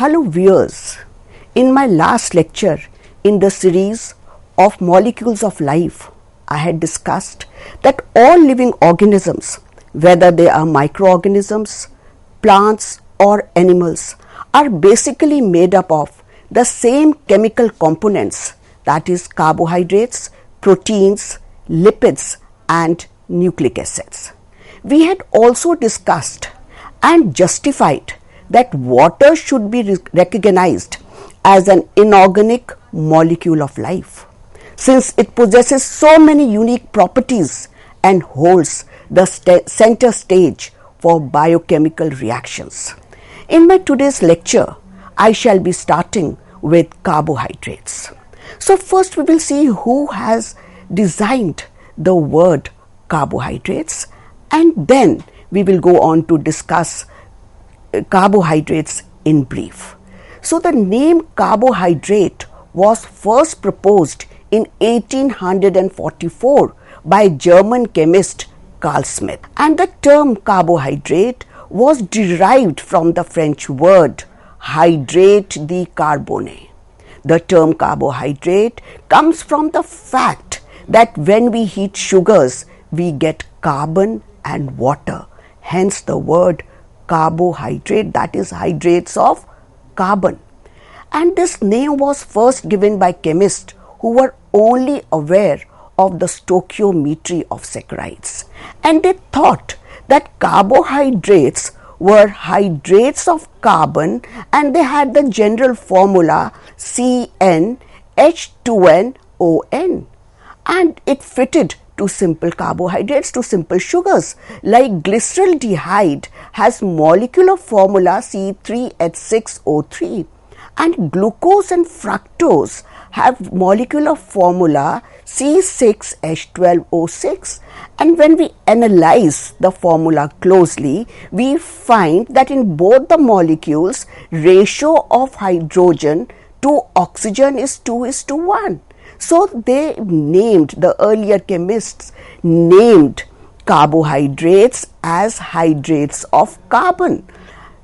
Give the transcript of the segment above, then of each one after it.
Hello viewers, in my last lecture in the series of Molecules of Life, I had discussed that all living organisms, whether they are microorganisms, plants or animals, are basically made up of the same chemical components, that is carbohydrates, proteins, lipids and nucleic acids. We had also discussed and justified that water should be recognized as an inorganic molecule of life, since it possesses so many unique properties and holds the center stage for biochemical reactions. In my today's lecture, I shall be starting with carbohydrates. So first we will see who has designed the word carbohydrates, and then we will go on to discuss carbohydrates in brief. So the name carbohydrate was first proposed in 1844 by German chemist Carl Schmitt, and the term carbohydrate was derived from the French word hydrate de carbone. The term carbohydrate comes from the fact that when we heat sugars, we get carbon and water, hence the word carbohydrate, that is hydrates of carbon. And this name was first given by chemists who were only aware of the stoichiometry of saccharides, and they thought that carbohydrates were hydrates of carbon, and they had the general formula CnH2nOn, and it fitted to simple carbohydrates, to simple sugars. Like glyceraldehyde has molecular formula C3H6O3, and glucose and fructose have molecular formula C6H12O6. And when we analyze the formula closely, we find that in both the molecules, ratio of hydrogen to oxygen is 2:1. So they named, the earlier chemists named carbohydrates as hydrates of carbon.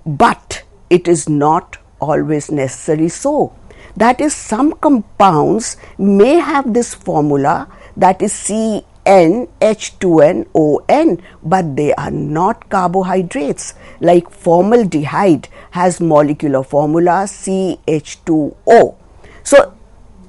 But it is not always necessary so. That is, some compounds may have this formula, that is CnH2nOn, but they are not carbohydrates. Like formaldehyde has molecular formula CH2O. So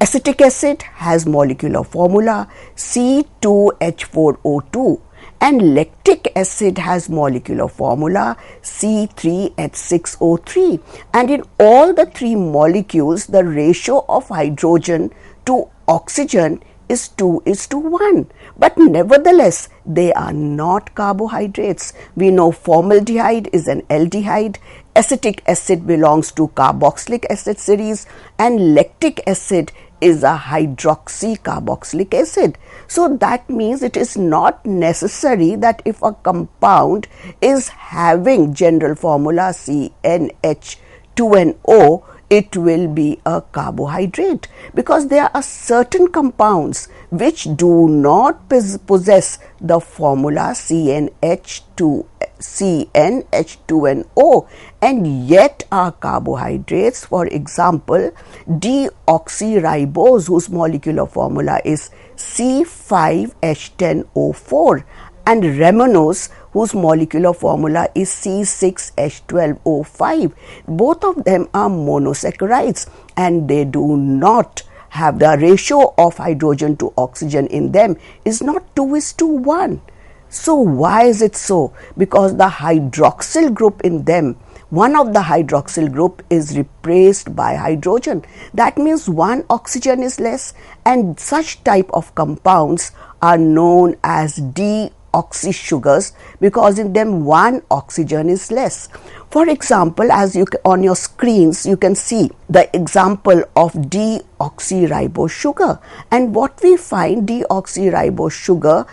acetic acid has molecular formula C2H4O2, and lactic acid has molecular formula C3H6O3. And in all the three molecules, the ratio of hydrogen to oxygen is 2:1. But nevertheless, they are not carbohydrates. We know formaldehyde is an aldehyde, acetic acid belongs to carboxylic acid series, and lactic acid is a hydroxycarboxylic acid. So that means it is not necessary that if a compound is having general formula CnH2nO, it will be a carbohydrate, because there are certain compounds which do not possess the formula CnH2nO and yet are carbohydrates. For example, deoxyribose, whose molecular formula is C5H10O4, and ramenose, whose molecular formula is C6H12O5. Both of them are monosaccharides, and they do not have the ratio of hydrogen to oxygen in them is not 2:1. So why is it so? Because the hydroxyl group in them, one of the hydroxyl group is replaced by hydrogen. That means one oxygen is less, and such type of compounds are known as deoxy sugars, because in them one oxygen is less. For example, as you on your screens you can see the example of deoxyribose sugar, and what we find, deoxyribose sugar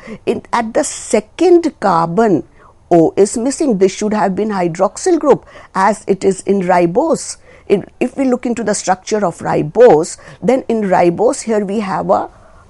at the second carbon O is missing. This should have been hydroxyl group, as it is in ribose. If we look into the structure of ribose, then in ribose here we have a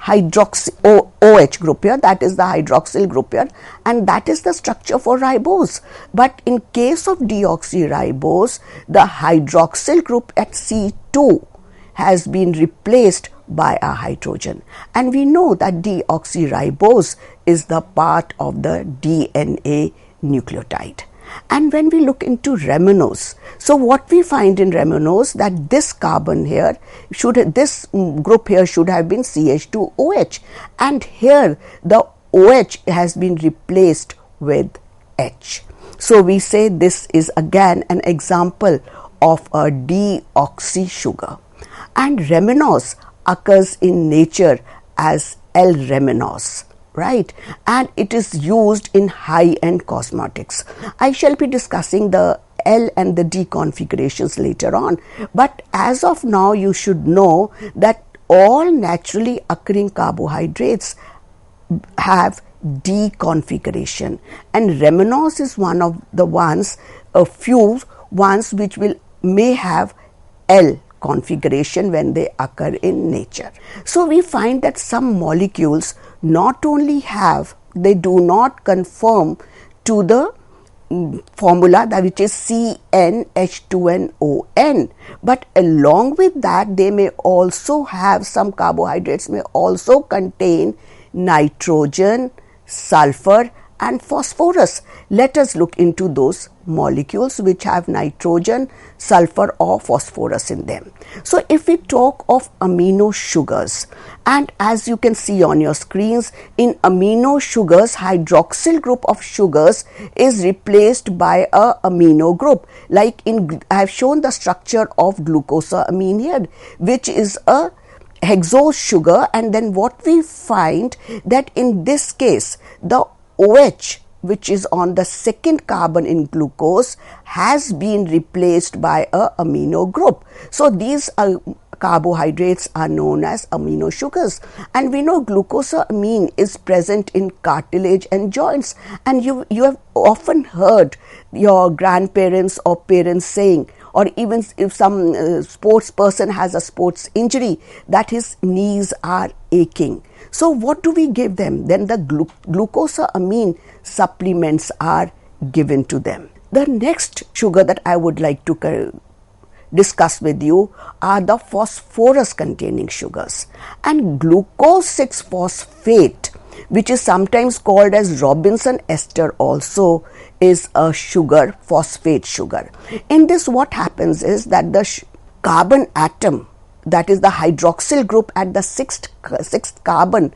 OH group here, that is the hydroxyl group here, and that is the structure for ribose. But in case of deoxyribose, the hydroxyl group at C2 has been replaced by a hydrogen, and we know that deoxyribose is the part of the DNA nucleotide. And when we look into ramenose, so what we find in ramenose, that this carbon here this group here should have been CH2OH, and here the OH has been replaced with H. So we say this is again an example of a deoxy sugar. And ramenose occurs in nature as L-remenose, right? And it is used in high-end cosmetics. I shall be discussing the L and the D configurations later on, but as of now you should know that all naturally occurring carbohydrates have D configuration, and ramenose is one of the ones, a few ones which may have L configuration when they occur in nature. So we find that some molecules not only they do not conform to the formula that which is CnH2nOn, but along with that they may also have, some carbohydrates may also contain nitrogen, sulfur and phosphorus. Let us look into those molecules which have nitrogen, sulfur or phosphorus in them. So if we talk of amino sugars, and as you can see on your screens, in amino sugars, hydroxyl group of sugars is replaced by a amino group. Like I have shown the structure of glucosamine here, which is a hexose sugar, and then what we find that in this case the OH, which is on the second carbon in glucose, has been replaced by a amino group. So these carbohydrates are known as amino sugars, and we know glucosamine is present in cartilage and joints, and you have often heard your grandparents or parents saying, or even if some sports person has a sports injury, that his knees are aching. So what do we give them? Then the glucosamine supplements are given to them. The next sugar that I would like to discuss with you are the phosphorus containing sugars, and glucose 6-phosphate, which is sometimes called as Robinson ester, also is a sugar, phosphate sugar. In this, what happens is that the carbon atom, that is the hydroxyl group at the sixth carbon,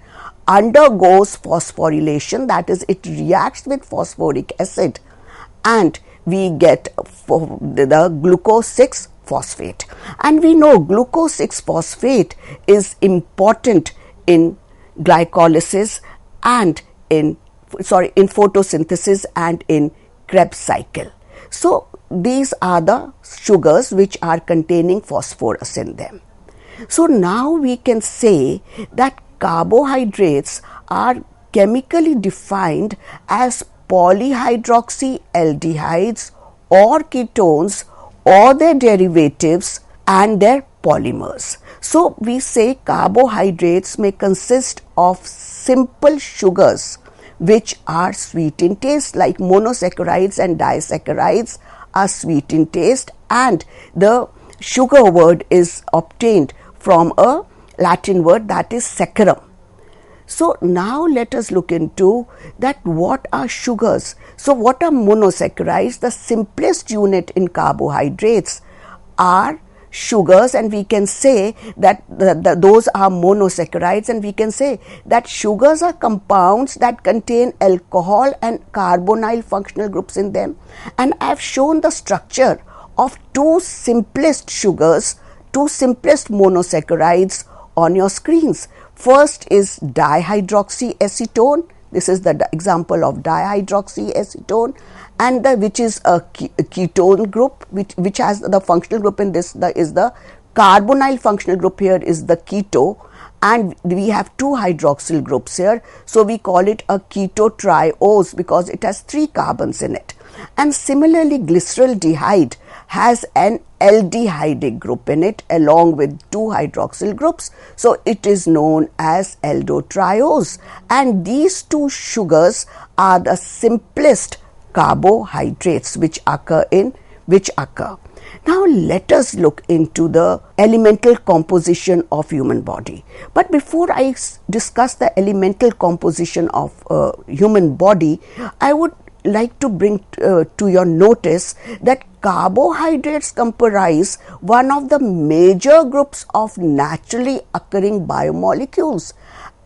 undergoes phosphorylation, that is it reacts with phosphoric acid, and we get the glucose 6-phosphate. And we know glucose 6-phosphate is important in glycolysis and in photosynthesis and in Krebs cycle. So these are the sugars which are containing phosphorus in them. So now we can say that carbohydrates are chemically defined as polyhydroxyaldehydes or ketones or their derivatives and their polymers. So we say carbohydrates may consist of simple sugars which are sweet in taste, like monosaccharides and disaccharides are sweet in taste, and the sugar word is obtained from a Latin word that is saccharum. So now let us look into that what are sugars. So what are monosaccharides? The simplest unit in carbohydrates are sugars, and we can say that those are monosaccharides, and we can say that sugars are compounds that contain alcohol and carbonyl functional groups in them. And I have shown the structure of two simplest sugars, two simplest monosaccharides on your screens. First is dihydroxyacetone. This is the example of dihydroxyacetone, and which is a ketone group, which has the functional group in this is the carbonyl functional group here is the keto, and we have two hydroxyl groups here, so we call it a ketotriose because it has 3 carbons in it. And similarly, glyceraldehyde has an aldehydic group in it along with 2 hydroxyl groups. So it is known as aldotriose, and these 2 sugars are the simplest carbohydrates which occur. Now let us look into the elemental composition of human body. But before I discuss the elemental composition of human body, I would like to bring to your notice that carbohydrates comprise one of the major groups of naturally occurring biomolecules,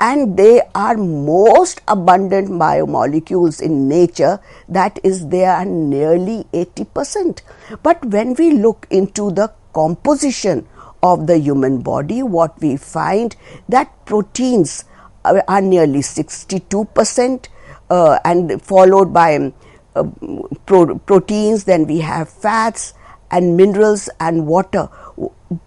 and they are most abundant biomolecules in nature. That is, they are nearly 80%. But when we look into the composition of the human body, what we find that proteins are nearly 62%, and followed by proteins, then we have fats and minerals and water.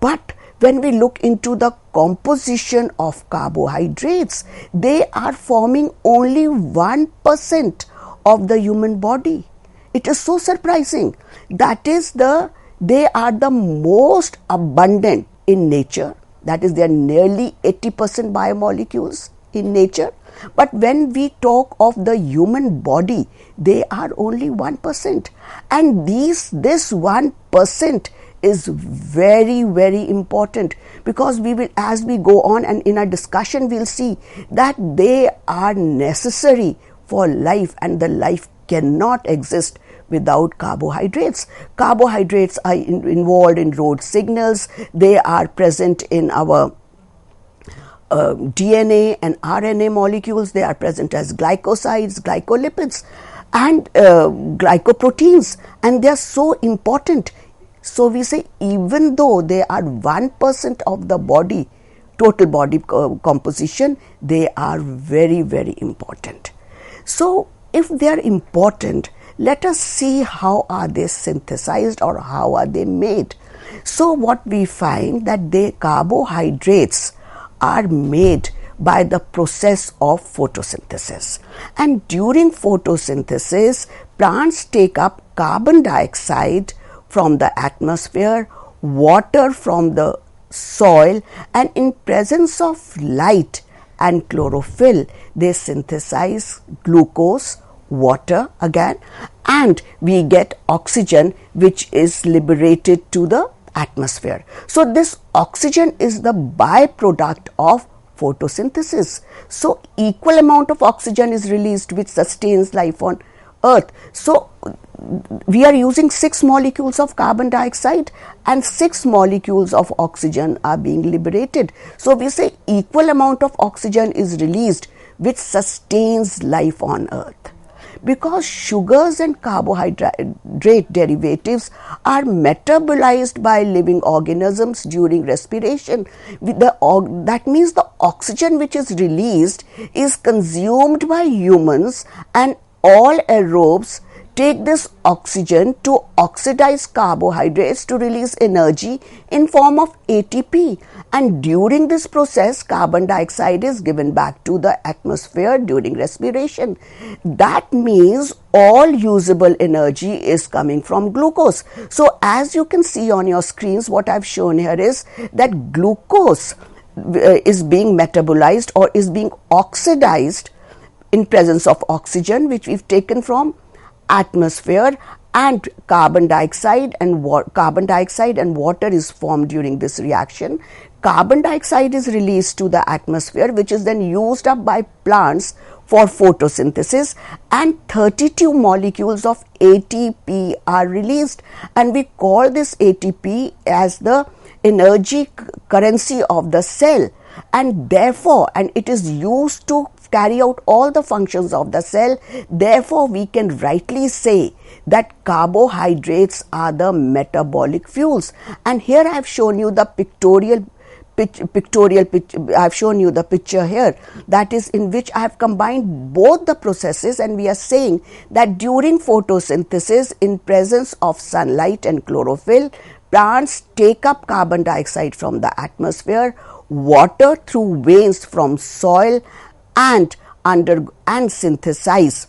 But when we look into the composition of carbohydrates, they are forming only 1% of the human body. It is so surprising. That is, they are the most abundant in nature. That is, they are nearly 80% biomolecules in nature. But when we talk of the human body, they are only 1%. And this 1% is very, very important, because we will, as we go on and in our discussion, we'll see that they are necessary for life, and the life cannot exist without carbohydrates. Carbohydrates are involved in road signals. They are present in our DNA and RNA molecules. They are present as glycosides, glycolipids, and glycoproteins, and they are so important. So we say, even though they are 1% of the body, total body composition, they are very, very important. So if they are important, let us see how are they synthesized or how are they made. So what we find that carbohydrates are made by the process of photosynthesis, and during photosynthesis, plants take up carbon dioxide from the atmosphere, water from the soil, and in presence of light and chlorophyll, they synthesize glucose, water again, and we get oxygen, which is liberated to the atmosphere. So this oxygen is the byproduct of photosynthesis. So equal amount of oxygen is released, which sustains life on Earth. So we are using 6 molecules of carbon dioxide and 6 molecules of oxygen are being liberated. So we say equal amount of oxygen is released, which sustains life on Earth. Because sugars and carbohydrate derivatives are metabolized by living organisms during respiration, that means the oxygen which is released is consumed by humans, and all aerobes take this oxygen to oxidize carbohydrates to release energy in form of ATP, and during this process carbon dioxide is given back to the atmosphere during respiration. That means all usable energy is coming from glucose. So as you can see on your screens, what I've shown here is that glucose is being metabolized or is being oxidized in presence of oxygen, which we've taken from atmosphere, and carbon dioxide and water is formed during this reaction. Carbon dioxide is released to the atmosphere, which is then used up by plants for photosynthesis, and 32 molecules of ATP are released, and we call this ATP as the energy currency of the cell, and therefore, and it is used to carry out all the functions of the cell. Therefore, we can rightly say that carbohydrates are the metabolic fuels. And here I have shown you the I've shown you the picture here, that is in which I have combined both the processes, and we are saying that during photosynthesis, in presence of sunlight and chlorophyll, plants take up carbon dioxide from the atmosphere, water through veins from soil, and synthesize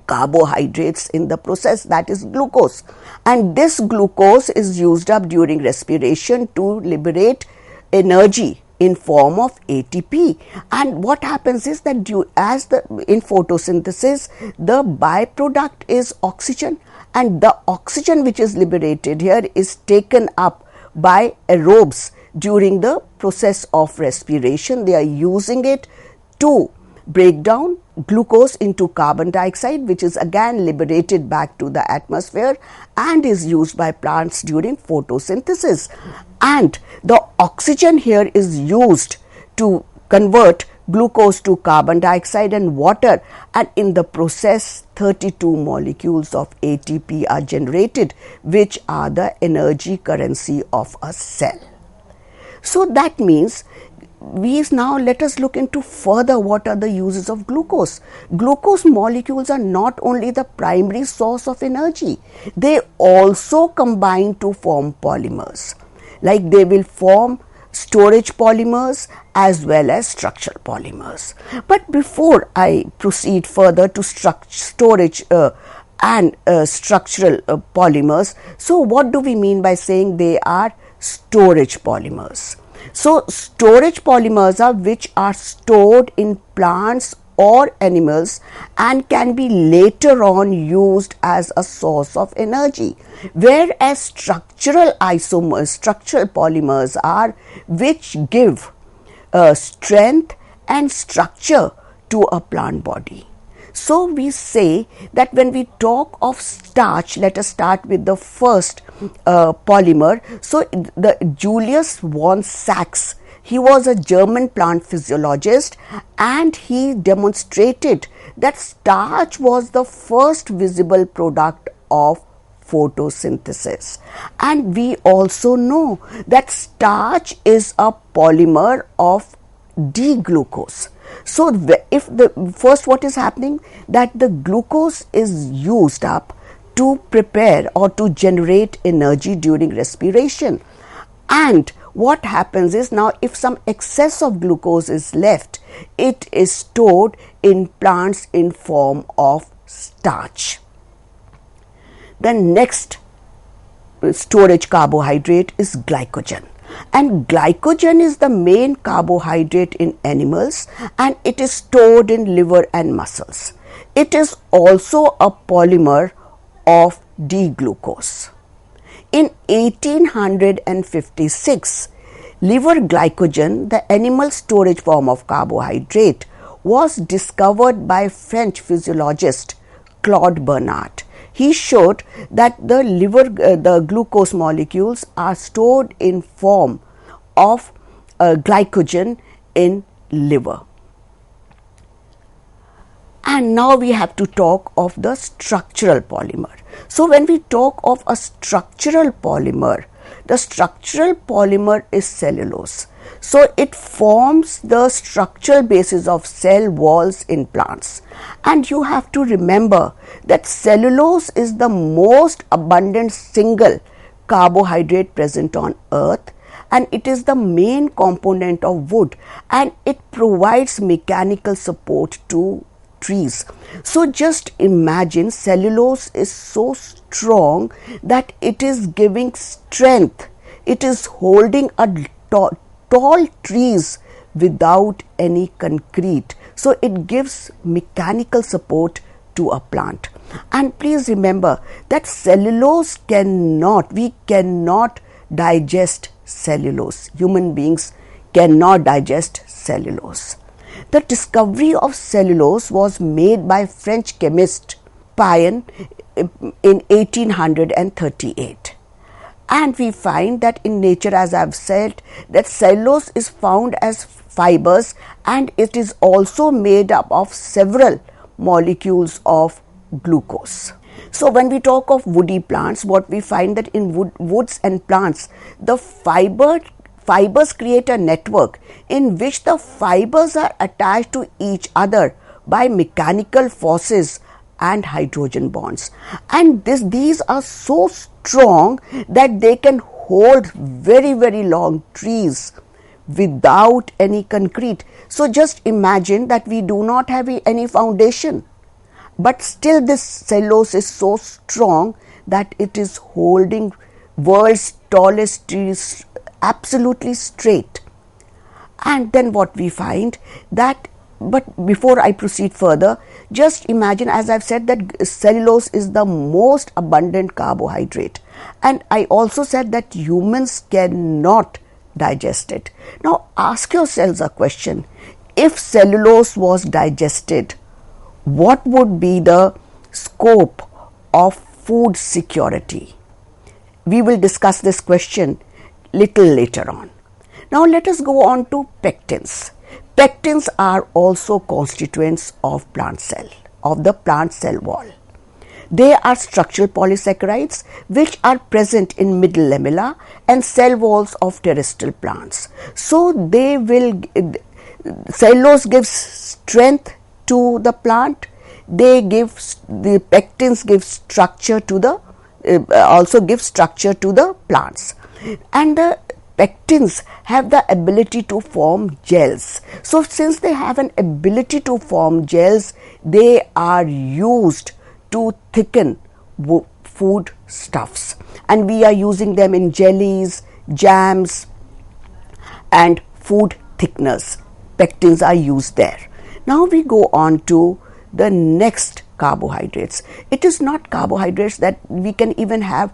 carbohydrates in the process, that is glucose, and this glucose is used up during respiration to liberate energy in form of ATP. And what happens is that in photosynthesis, the byproduct is oxygen, and the oxygen which is liberated here is taken up by aerobes during the process of respiration. They are using it to break down glucose into carbon dioxide, which is again liberated back to the atmosphere and is used by plants during photosynthesis. And the oxygen here is used to convert glucose to carbon dioxide and water, and in the process 32 molecules of ATP are generated, which are the energy currency of a cell. So that means now let us look into further what are the uses of glucose. Glucose molecules are not only the primary source of energy, they also combine to form polymers. Like they will form storage polymers as well as structural polymers. But before I proceed further to storage and structural polymers, so what do we mean by saying they are storage polymers? So storage polymers are which are stored in plants or animals and can be later on used as a source of energy, whereas structural polymers are which give strength and structure to a plant body. So we say that when we talk of starch, let us start with the first polymer. So the Julius von Sachs, he was a German plant physiologist, and he demonstrated that starch was the first visible product of photosynthesis. And we also know that starch is a polymer of D-glucose. So if what is happening, that the glucose is used up to prepare or to generate energy during respiration. And what happens is, now if some excess of glucose is left, it is stored in plants in form of starch. The next storage carbohydrate is glycogen. And glycogen is the main carbohydrate in animals, and it is stored in liver and muscles. It is also a polymer of D-glucose. In 1856, liver glycogen, the animal storage form of carbohydrate, was discovered by French physiologist Claude Bernard. He showed that the glucose molecules are stored in form of glycogen in liver. And now we have to talk of the structural polymer. So when we talk of a structural polymer, the structural polymer is cellulose. So it forms the structural basis of cell walls in plants. And you have to remember that cellulose is the most abundant single carbohydrate present on earth, and it is the main component of wood, and it provides mechanical support to trees. So just imagine, cellulose is so strong that it is giving strength. It is holding a tall trees without any concrete. So it gives mechanical support to a plant. And please remember that cellulose we cannot digest cellulose. Human beings cannot digest cellulose. The discovery of cellulose was made by French chemist Payen in 1838. And we find that in nature, as I have said, that cellulose is found as fibers, and it is also made up of several molecules of glucose. So when we talk of woody plants, what we find that in woods and plants, the fibers create a network in which the fibers are attached to each other by mechanical forces and hydrogen bonds. And these are so strong that they can hold very, very long trees without any concrete. So just imagine that we do not have any foundation, but still this cellulose is so strong that it is holding world's tallest trees absolutely straight. And then what we find that, but before I proceed further, just imagine, as I've said, that cellulose is the most abundant carbohydrate, and I also said that humans cannot digest it. Now ask yourselves a question: if cellulose was digested, what would be the scope of food security? We will discuss this question little later on. Now let us go on to pectins. Pectins are also constituents of plant cell, of the plant cell wall. They are structural polysaccharides which are present in middle lamella and cell walls of terrestrial plants. So they will, cellulose gives strength to the plant. The pectins give structure to the, also give structure to the plants, and the pectins have the ability to form gels. So since they have an ability to form gels, they are used to thicken food stuffs, and we are using them in jellies, jams and food thickeners. Pectins are used there. Now we go on to the next carbohydrates. It is not carbohydrates that we can even have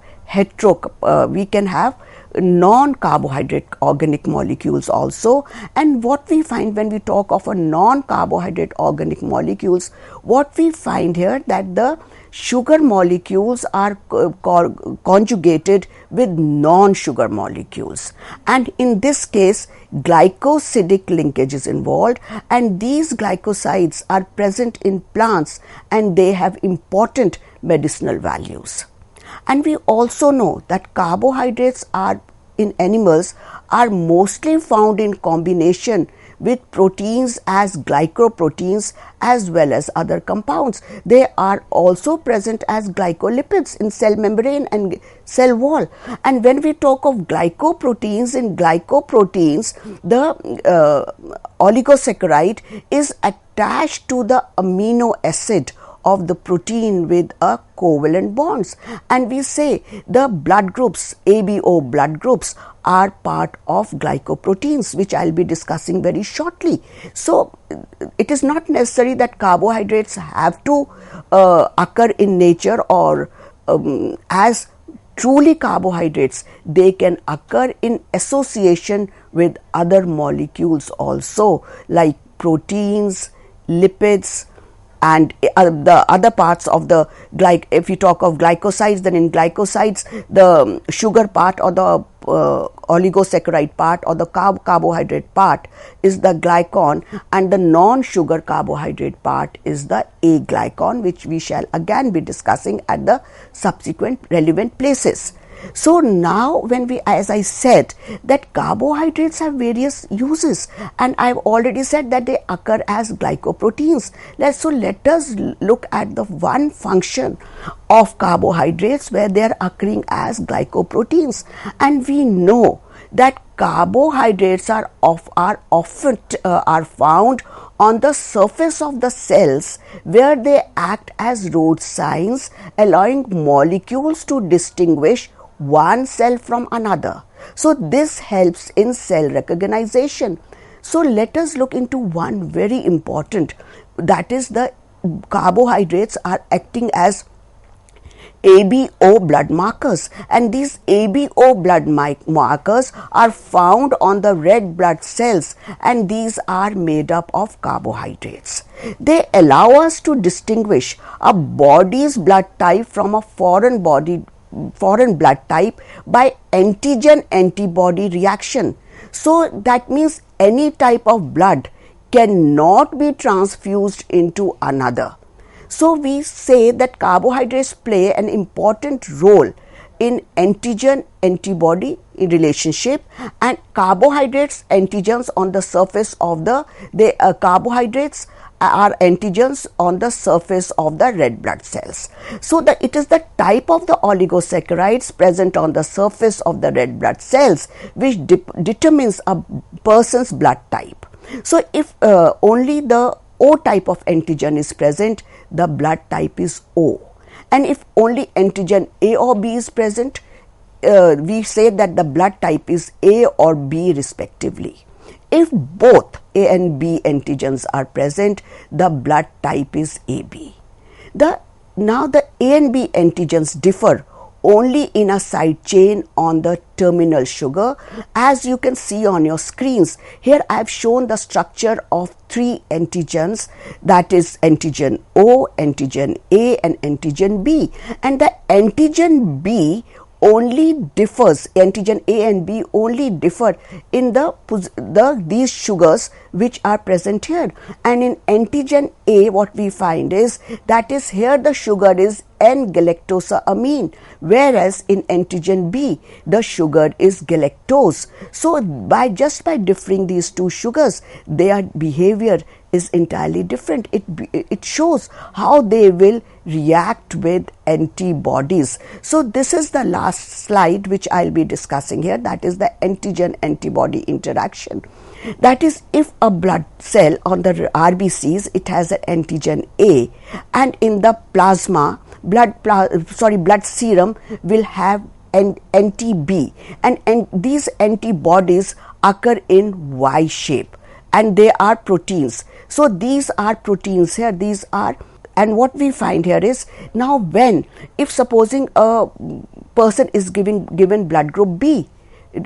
we can have non-carbohydrate organic molecules also. And what we find when we talk of a non-carbohydrate organic molecules, what we find here that the sugar molecules are conjugated with non-sugar molecules, and in this case glycosidic linkage is involved, and these glycosides are present in plants and they have important medicinal values. And we also know that carbohydrates are in animals are mostly found in combination with proteins as glycoproteins as well as other compounds. They are also present as glycolipids in cell membrane and cell wall. And when we talk of glycoproteins, in glycoproteins, the oligosaccharide is attached to the amino acid of the protein with a covalent bonds, and we say the blood groups, ABO blood groups, are part of glycoproteins, which I'll be discussing very shortly. So it is not necessary that carbohydrates have to occur in nature or as truly carbohydrates. They can occur in association with other molecules also, like proteins, lipids, and the other parts of the if you talk of glycosides, then in glycosides the sugar part or the oligosaccharide part or the carbohydrate part is the glycon, and the non-sugar carbohydrate part is the aglycon, which we shall again be discussing at the subsequent relevant places. So now when we, as I said, that carbohydrates have various uses, and I've already said that they occur as glycoproteins. So let us look at the one function of carbohydrates where they are occurring as glycoproteins. And we know that carbohydrates are often found on the surface of the cells, where they act as road signs, allowing molecules to distinguish one cell from another. So this helps in cell recognition. So let us look into one very important, that is the carbohydrates are acting as ABO blood markers, and these ABO blood markers are found on the red blood cells, and these are made up of carbohydrates. They allow us to distinguish a body's blood type from a foreign blood type by antigen antibody reaction. So that means any type of blood cannot be transfused into another. So we say that carbohydrates play an important role in antigen antibody relationship, and carbohydrates antigens on the surface of the carbohydrates are antigens on the surface of the red blood cells. So it is the type of the oligosaccharides present on the surface of the red blood cells which determines a person's blood type. So if only the O type of antigen is present, the blood type is O. And if only antigen A or B is present, we say that the blood type is A or B respectively. If both A and B antigens are present, the blood type is AB. Now the A and B antigens differ only in a side chain on the terminal sugar. As you can see on your screens, here I have shown the structure of 3 antigens, that is antigen O, antigen A and antigen B. And the antigen B only differs, antigen A and B only differ in these sugars which are present here. And in antigen A, what we find is that is here the sugar is N-galactosamine, whereas in antigen B the sugar is galactose. So just by differing these 2 sugars, their behavior is entirely different. It shows how they will react with antibodies. So this is the last slide which I'll be discussing here, that is the antigen antibody interaction. That is, if a blood cell on the RBCs, it has an antigen A, and in the plasma, blood serum will have an anti-B, and these antibodies occur in Y shape, and they are proteins. So these are proteins here, these are, and what we find here is, now if supposing a person is given blood group B,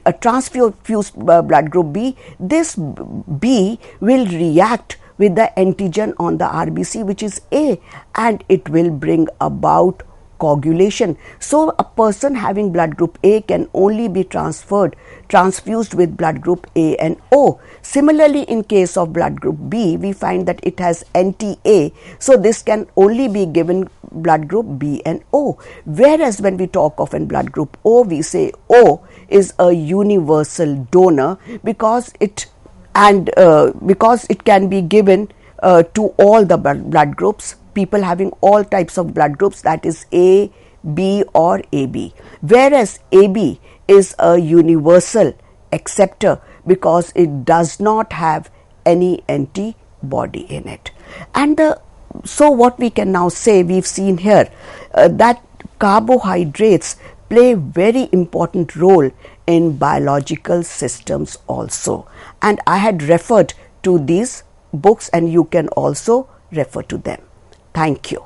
a transfused blood group B, this B will react with the antigen on the RBC which is A, and it will bring about coagulation. So a person having blood group A can only be transfused with blood group A and O. Similarly, in case of blood group B, we find that it has anti-A, so this can only be given blood group B and O. Whereas when we talk of in blood group O, we say O is a universal donor because it can be given to all the blood groups, people having all types of blood groups, that is A, B or AB. Whereas AB is a universal acceptor because it does not have any antibody in it. And so what we can now say, we've seen here that carbohydrates play a very important role in biological systems also. And I had referred to these books and you can also refer to them. Thank you.